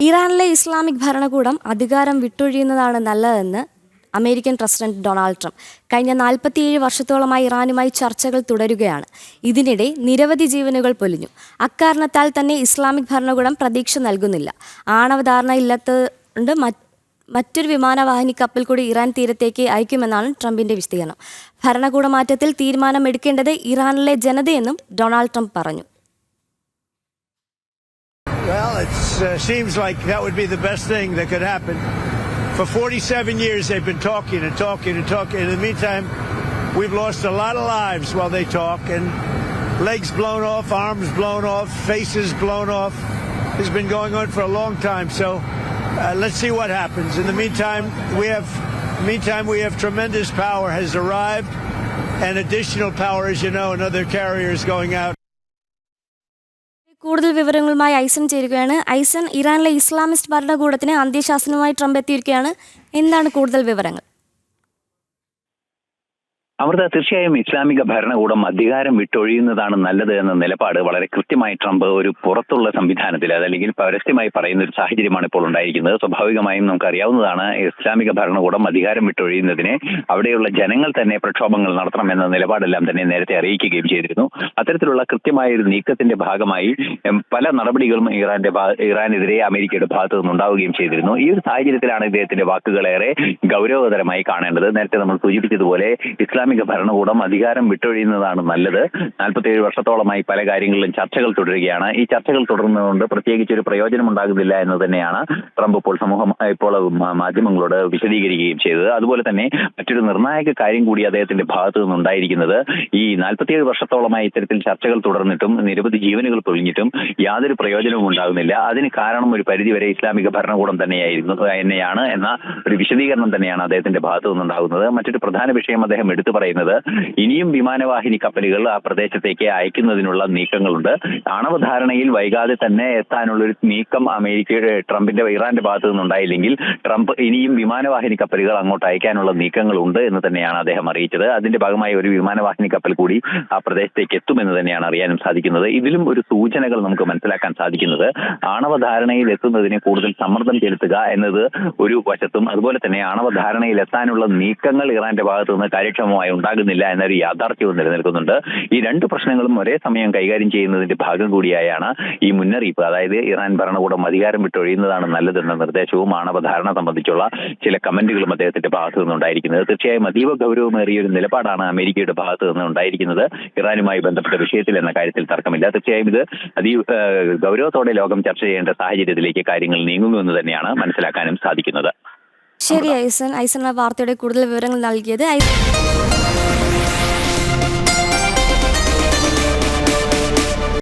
ഇറാനിലെ ഇസ്ലാമിക് ഭരണകൂടം അധികാരം വിട്ടൊഴിയുന്നതാണ് നല്ലതെന്ന് അമേരിക്കൻ പ്രസിഡന്റ് ഡൊണാൾഡ് ട്രംപ്. കഴിഞ്ഞ 47 വർഷത്തോളമായി ഇറാനുമായി ചർച്ചകൾ തുടരുകയാണ്. ഇതിനിടെ നിരവധി ജീവനുകൾ പൊലിഞ്ഞു. അക്കാരണത്താൽ തന്നെ ഇസ്ലാമിക് ഭരണകൂടം പ്രതീക്ഷ നൽകുന്നില്ല. ആണവധാരണ ഇല്ലാത്തതുകൊണ്ട് മറ്റൊരു വിമാനവാഹിനി കപ്പൽ കൂടി ഇറാൻ തീരത്തേക്ക് അയക്കുമെന്നാണ് ട്രംപിന്റെ വിശദീകരണം. ഭരണകൂട മാറ്റത്തിൽ തീരുമാനമെടുക്കേണ്ടത് ഇറാനിലെ ജനതയെന്നും ഡൊണാൾഡ് ട്രംപ് പറഞ്ഞു. Well, it seems like that would be the best thing that could happen. For 47 years, they've been talking and talking and talking. In the meantime, we've lost a lot of lives while they talk, and legs blown off, arms blown off, faces blown off. It's been going on for a long time. So let's see what happens. In the meantime, we have tremendous power has arrived, and additional power, as you know, another carrier is going out. കൂടുതൽ വിവരങ്ങളുമായി ഐസൻ ചേരുകയാണ്. ഐസൻ, ഇറാനിലെ Islamist ഭരണകൂടത്തിന് അന്ത്യശാസനവുമായി Trump എത്തിയിരിക്കുകയാണ്. എന്താണ് കൂടുതൽ വിവരങ്ങൾ? അമൃത, തീർച്ചയായും ഇസ്ലാമിക ഭരണകൂടം അധികാരം വിട്ടൊഴിയുന്നതാണ് നല്ലത് എന്ന നിലപാട് വളരെ കൃത്യമായി ട്രംപ് ഒരു പുറത്തുള്ള സംവിധാനത്തിൽ, അതല്ലെങ്കിൽ പരസ്യമായി പറയുന്ന ഒരു സാഹചര്യമാണ് ഇപ്പോൾ ഉണ്ടായിരിക്കുന്നത്. സ്വാഭാവികമായും നമുക്കറിയാവുന്നതാണ്, ഇസ്ലാമിക ഭരണകൂടം അധികാരം വിട്ടൊഴിയുന്നതിന് അവിടെയുള്ള ജനങ്ങൾ തന്നെ പ്രക്ഷോഭങ്ങൾ നടത്തണമെന്ന നിലപാടെല്ലാം തന്നെ നേരത്തെ അറിയിക്കുകയും ചെയ്തിരുന്നു. അത്തരത്തിലുള്ള കൃത്യമായ ഒരു നീക്കത്തിന്റെ ഭാഗമായി പല നടപടികളും ഇറാനെതിരെ അമേരിക്കയുടെ ഭാഗത്തു നിന്നുണ്ടാവുകയും ചെയ്തിരുന്നു. ഈ ഒരു സാഹചര്യത്തിലാണ് ഇദ്ദേഹത്തിന്റെ വാക്കുകളേറെ ഗൗരവതരമായി കാണേണ്ടത്. നേരത്തെ നമ്മൾ സൂചിപ്പിച്ചതുപോലെ ഇസ്ലാമിക ഭരണകൂടം അധികാരം വിട്ടൊഴിയുന്നതാണ് നല്ലത്. 47 വർഷത്തോളമായി പല കാര്യങ്ങളിലും ചർച്ചകൾ തുടരുകയാണ്. ഈ ചർച്ചകൾ തുടർന്നുകൊണ്ട് പ്രത്യേകിച്ച് ഒരു പ്രയോജനം ഉണ്ടാകുന്നില്ല എന്ന് തന്നെയാണ് ട്രംപ് ഇപ്പോൾ മാധ്യമങ്ങളോട് വിശദീകരിക്കുകയും ചെയ്തത്. അതുപോലെ തന്നെ മറ്റൊരു നിർണായക കാര്യം കൂടി അദ്ദേഹത്തിന്റെ ഭാഗത്തു നിന്നുണ്ടായിരിക്കുന്നത്, ഈ 47 വർഷത്തോളമായി ഇത്തരത്തിൽ ചർച്ചകൾ തുടർന്നിട്ടും നിരവധി ജീവനുകൾ പൊലിഞ്ഞിട്ടും യാതൊരു പ്രയോജനവും ഉണ്ടാകുന്നില്ല. അതിന് കാരണം ഒരു പരിധിവരെ ഇസ്ലാമിക ഭരണകൂടം തന്നെയാണ് എന്ന ഒരു വിശദീകരണം തന്നെയാണ് അദ്ദേഹത്തിന്റെ ഭാഗത്തു നിന്നുണ്ടാകുന്നത്. മറ്റൊരു പ്രധാന വിഷയം അദ്ദേഹം എടുത്തു പറയുന്നത്, ഇനിയും വിമാനവാഹിനി കപ്പലുകൾ ആ പ്രദേശത്തേക്ക് അയക്കുന്നതിനുള്ള നീക്കങ്ങളുണ്ട്. ആണവധാരണയിൽ വൈകാതെ തന്നെ എത്താനുള്ള ഒരു നീക്കം ട്രംപിന്റെ ഇറാന്റെ ഭാഗത്തു നിന്നുണ്ടായില്ലെങ്കിൽ ട്രംപ് ഇനിയും വിമാനവാഹിനി കപ്പലുകൾ അങ്ങോട്ട് അയക്കാനുള്ള നീക്കങ്ങളുണ്ട് എന്ന് തന്നെയാണ് അദ്ദേഹം അറിയിച്ചത്. അതിന്റെ ഭാഗമായി ഒരു വിമാനവാഹിനി കപ്പൽ കൂടി ആ പ്രദേശത്തേക്ക് എത്തുമെന്ന് തന്നെയാണ് അറിയാനും സാധിക്കുന്നത്. ഇതിലും ഒരു സൂചനകൾ നമുക്ക് മനസ്സിലാക്കാൻ സാധിക്കുന്നത്, ആണവധാരണയിൽ എത്തുന്നതിന് കൂടുതൽ സമ്മർദ്ദം ചെലുത്തുക എന്നത് ഒരു വശത്തും, അതുപോലെ തന്നെ ആണവധാരണയിൽ എത്താനുള്ള നീക്കങ്ങൾ ഇറാന്റെ ഭാഗത്തു നിന്ന് കാര്യക്ഷമമായി ഉണ്ടാകുന്നില്ല എന്നൊരു യാഥാർത്ഥ്യവും നിലനിൽക്കുന്നുണ്ട്. ഈ രണ്ട് പ്രശ്നങ്ങളും ഒരേ സമയം കൈകാര്യം ചെയ്യുന്നതിന്റെ ഭാഗം കൂടിയായാണ് ഈ മുന്നറിയിപ്പ്. അതായത് ഇറാൻ ഭരണകൂടം അധികാരം വിട്ടൊഴിയുന്നതാണ് നല്ലതെന്ന നിർദ്ദേശവും ആണവധാരണ സംബന്ധിച്ചുള്ള ചില കമന്റുകളും അദ്ദേഹത്തിന്റെ ഭാഗത്തു നിന്നുണ്ടായിരിക്കുന്നത്. തീർച്ചയായും അതീവ ഗൗരവമേറിയ ഒരു നിലപാടാണ് അമേരിക്കയുടെ ഭാഗത്ത് നിന്ന് ഉണ്ടായിരിക്കുന്നത് ഇറാനുമായി ബന്ധപ്പെട്ട വിഷയത്തിൽ എന്ന കാര്യത്തിൽ തർക്കമില്ല. തീർച്ചയായും ഇത് അതീവ ഗൗരവത്തോടെ ലോകം ചർച്ച ചെയ്യേണ്ട സാഹചര്യത്തിലേക്ക് കാര്യങ്ങൾ നീങ്ങുമെന്ന് തന്നെയാണ് മനസ്സിലാക്കാനും സാധിക്കുന്നത്. ശരി ഐസൻ, വാർത്തയുടെ കൂടുതൽ വിവരങ്ങൾ നൽകിയത്.